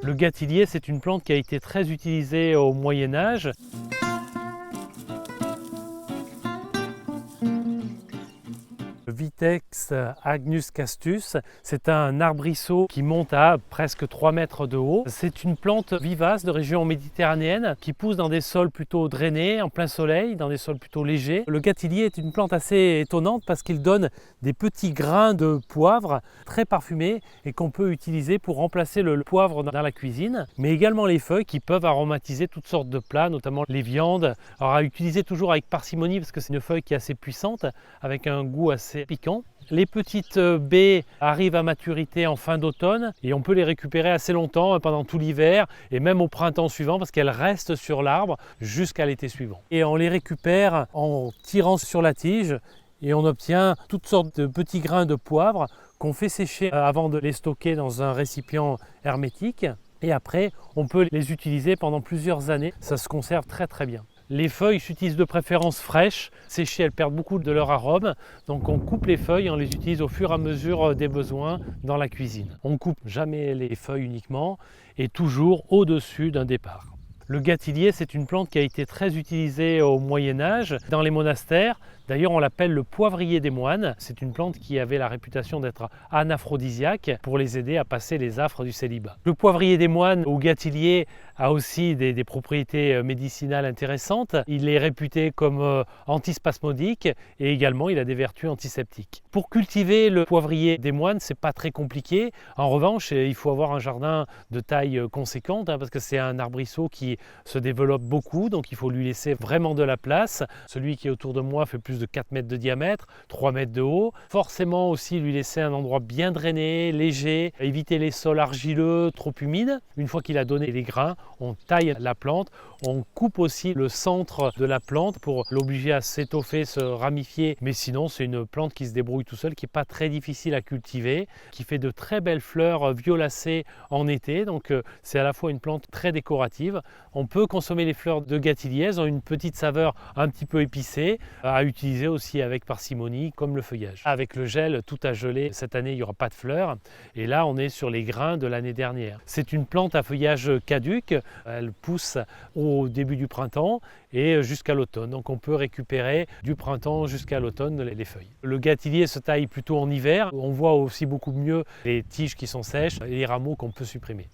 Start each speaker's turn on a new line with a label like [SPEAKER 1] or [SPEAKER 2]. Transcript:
[SPEAKER 1] Le gâtillier, c'est une plante qui a été très utilisée au Moyen Âge. Le Vitex agnus castus, c'est un arbrisseau qui monte à presque 3 mètres de haut. C'est une plante vivace de région méditerranéenne qui pousse dans des sols plutôt drainés, en plein soleil, dans des sols plutôt légers. Le gâtillier est une plante assez étonnante parce qu'il donne des petits grains de poivre très parfumés et qu'on peut utiliser pour remplacer le poivre dans la cuisine, mais également les feuilles qui peuvent aromatiser toutes sortes de plats, notamment les viandes. Alors à utiliser toujours avec parcimonie parce que c'est une feuille qui est assez puissante, avec un goût assez piquant. Les petites baies arrivent à maturité en fin d'automne et on peut les récupérer assez longtemps, pendant tout l'hiver et même au printemps suivant parce qu'elles restent sur l'arbre jusqu'à l'été suivant. Et on les récupère en tirant sur la tige et on obtient toutes sortes de petits grains de poivre qu'on fait sécher avant de les stocker dans un récipient hermétique. Et après, on peut les utiliser pendant plusieurs années. Ça se conserve très très bien. Les feuilles s'utilisent de préférence fraîches. Séchées, elles perdent beaucoup de leur arôme. Donc on coupe les feuilles et on les utilise au fur et à mesure des besoins dans la cuisine. On ne coupe jamais les feuilles uniquement et toujours au-dessus d'un départ. Le gâtillier, c'est une plante qui a été très utilisée au Moyen Âge dans les monastères. D'ailleurs, on l'appelle le poivrier des moines. C'est une plante qui avait la réputation d'être anaphrodisiaque pour les aider à passer les affres du célibat. Le poivrier des moines ou gâtillier a aussi des propriétés médicinales intéressantes. Il est réputé comme antispasmodique et également il a des vertus antiseptiques. Pour cultiver le poivrier des moines, c'est pas très compliqué. En revanche, il faut avoir un jardin de taille conséquente parce que c'est un arbrisseau qui se développe beaucoup, donc il faut lui laisser vraiment de la place. Celui qui est autour de moi fait plus de 4 mètres de diamètre, 3 mètres de haut. Forcément aussi lui laisser un endroit bien drainé, léger, éviter les sols argileux, trop humides. Une fois qu'il a donné les grains, on taille la plante, on coupe aussi le centre de la plante pour l'obliger à s'étoffer, se ramifier. Mais sinon, c'est une plante qui se débrouille tout seul, qui n'est pas très difficile à cultiver, qui fait de très belles fleurs violacées en été. Donc c'est à la fois une plante très décorative. On peut consommer les fleurs de gâtillier, elles ont une petite saveur un petit peu épicée, à utiliser aussi avec parcimonie comme le feuillage. Avec le gel, tout a gelé. Cette année, il n'y aura pas de fleurs. Et là, on est sur les grains de l'année dernière. C'est une plante à feuillage caduc. Elle pousse au début du printemps et jusqu'à l'automne. Donc on peut récupérer du printemps jusqu'à l'automne les feuilles. Le gâtillier se taille plutôt en hiver. On voit aussi beaucoup mieux les tiges qui sont sèches et les rameaux qu'on peut supprimer.